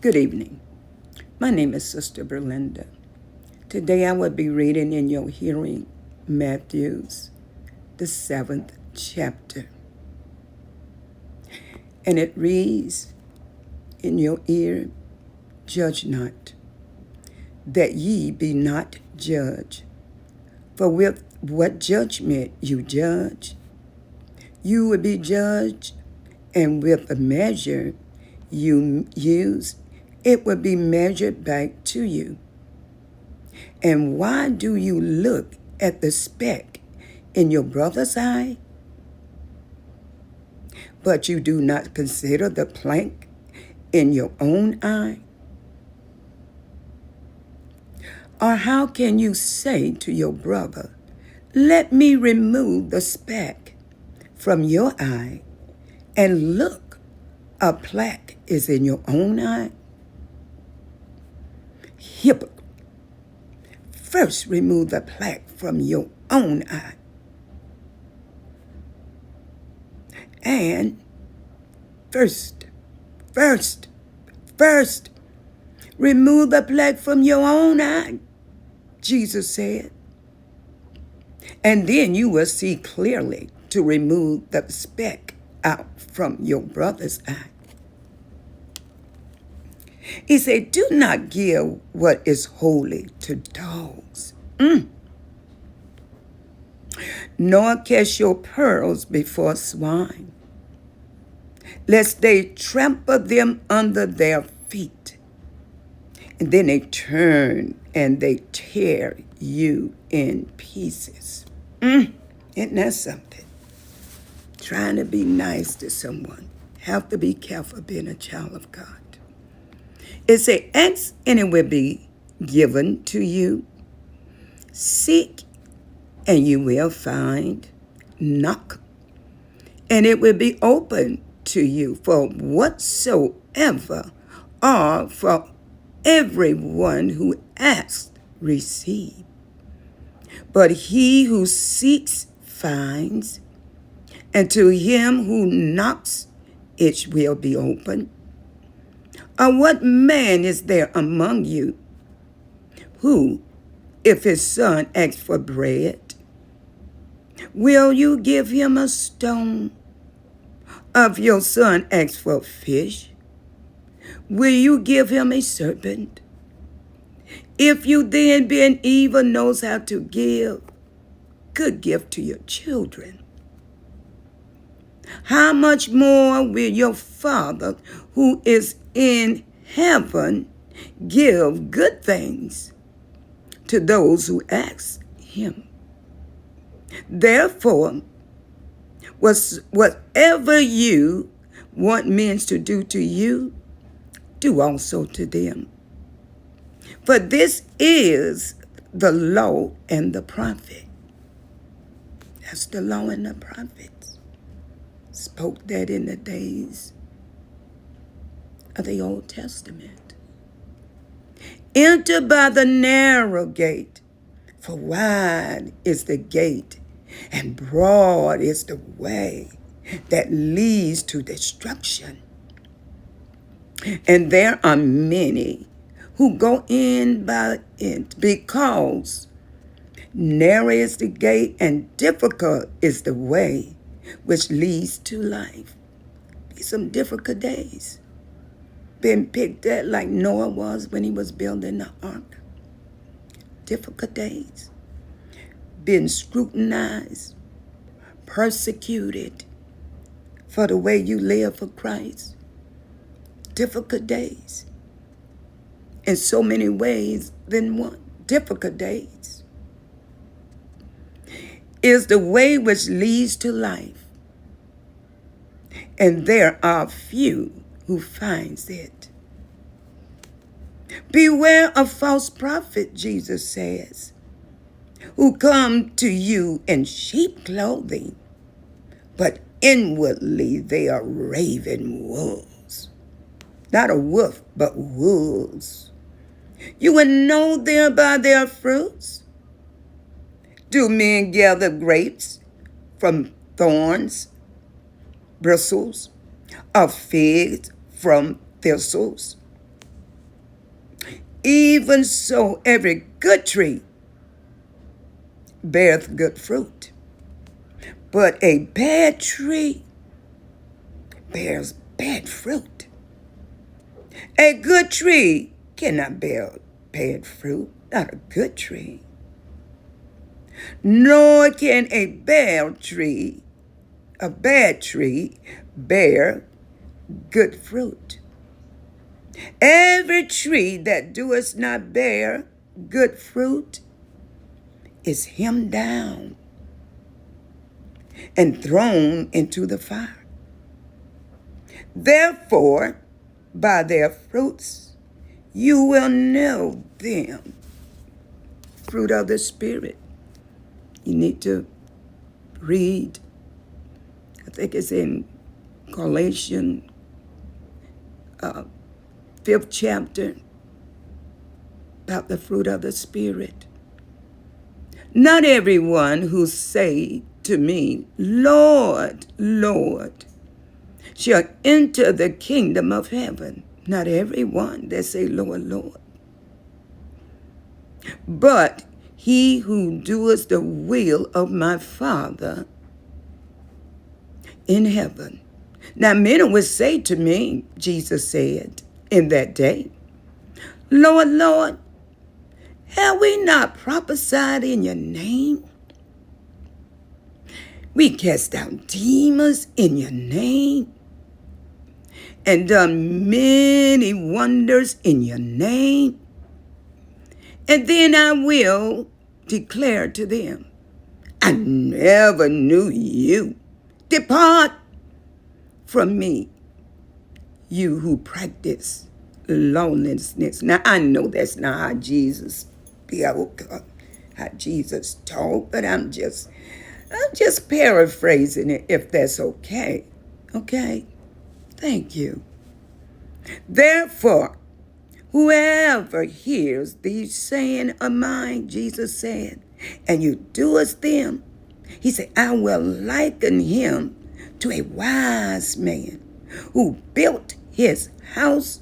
Good evening. My name is Sister Berlinda. Today I will be reading in your hearing Matthew's, the 7th chapter. And it reads in your ear, "Judge not, that ye be not judged. For with what judgment you judge, you will be judged, and with the measure you use, it will be measured back to you. And why do you look at the speck in your brother's eye, but you do not consider the plank in your own eye? Or how can you say to your brother, 'Let me remove the speck from your eye,' and look, a plank is in your own eye? Hypocrite! First remove the plank from your own eye, and first, remove the plank from your own eye," Jesus said. "And then you will see clearly to remove the speck out from your brother's eye." He said, "Do not give what is holy to dogs, nor cast your pearls before swine, lest they trample them under their feet, and then they turn and they tear you in pieces." Isn't that something? Trying to be nice to someone. Have to be careful being a child of God. It says, "Ask and it will be given to you. Seek and you will find. Knock and it will be open to you. For whatsoever are for everyone who asks, receive. But he who seeks finds, and to him who knocks it will be open. Or what man is there among you who, if his son asks for bread, will you give him a stone? If your son asks for fish, will you give him a serpent? If you then, being evil, knows how to give good gift to your children, how much more will your Father who is in heaven give good things to those who ask him? Therefore, whatever you want men to do to you, do also to them. For this is the law and the prophet." That's the law and the prophets. Spoke that in the days of the Old Testament. "Enter by the narrow gate, for wide is the gate, and broad is the way that leads to destruction. And there are many who go in by it, because narrow is the gate and difficult is the way which leads to life." Be some difficult days. Been picked at like Noah was when he was building the ark. Difficult days. Been scrutinized, persecuted for the way you live for Christ. Difficult days. In so many ways than one. Difficult days. Is the way which leads to life, and there are few who finds it. "Beware of false prophets," Jesus says, "who come to you in sheep clothing, but inwardly they are raven wolves." Not a wolf, but wolves. "You will know them by their fruits. Do men gather grapes from thorns, bristles, or figs from thistles? Even so, every good tree beareth good fruit, but a bad tree bears bad fruit. A good tree cannot bear bad fruit, not a good tree. Nor can a bad tree bear good fruit. Every tree that doeth not bear good fruit is hemmed down and thrown into the fire. Therefore, by their fruits you will know them. Fruit of the Spirit. You need to read, I think it's in Galatians 5th chapter, about the fruit of the Spirit. Not everyone who say to me, Lord, Lord, shall enter the kingdom of heaven. Not everyone that say, Lord, Lord. But he who doeth the will of my Father in heaven. Now many would say to me, Jesus said, in that day, Lord, Lord, have we not prophesied in your name? We cast out demons in your name and done many wonders in your name. And then I will declare to them, I never knew you. Depart from me, you who practice lawlessness. Now, I know that's not how Jesus how Jesus taught, but I'm just paraphrasing it, if that's okay. Okay? Thank you. Therefore, whoever hears these saying of mine, Jesus said, and you doest them, he said, I will liken him to a wise man who built his house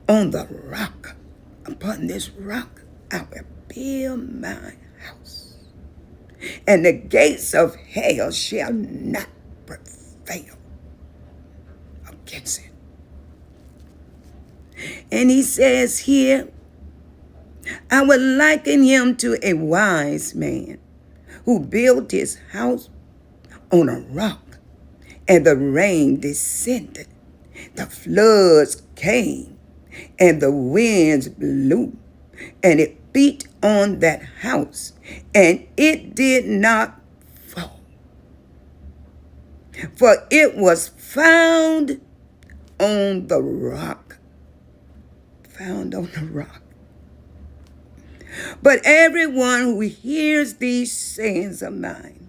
on the rock. Upon this rock I will build my house, and the gates of hell shall not prevail against it. And he says here, I will liken him to a wise man who built his house on a rock, and the rain descended, the floods came, and the winds blew, and it beat on that house, and it did not fall, for it was found on the rock. Found on the rock. But everyone who hears these sayings of mine,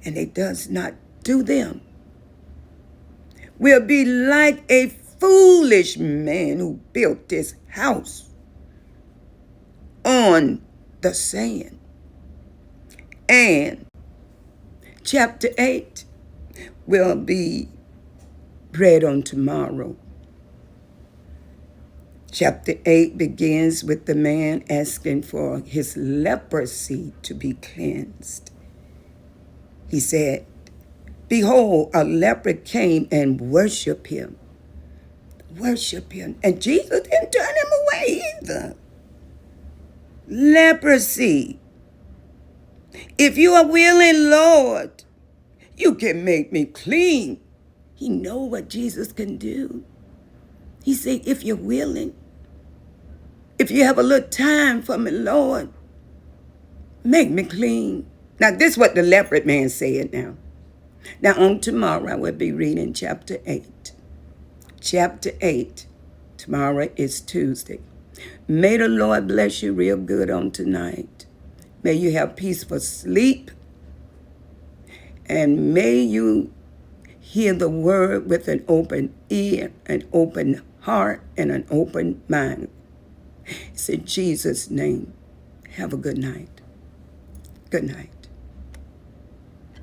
and it does not do them, will be like a foolish man who built his house on the sand. And chapter 8 will be read on tomorrow. Chapter 8 begins with the man asking for his leprosy to be cleansed. He said, behold, a leper came and worshiped him. Worship him. And Jesus didn't turn him away either. Leprosy. If you are willing, Lord, you can make me clean. He know what Jesus can do. He said, if you're willing, if you have a little time for me, Lord, make me clean. Now, this is what the leopard man said now. Now, on tomorrow, I will be reading chapter 8. Chapter 8. Tomorrow is Tuesday. May the Lord bless you real good on tonight. May you have peaceful sleep. And may you hear the word with an open ear, an open heart, and an open mind. It's in Jesus' name. Have a good night. Good night.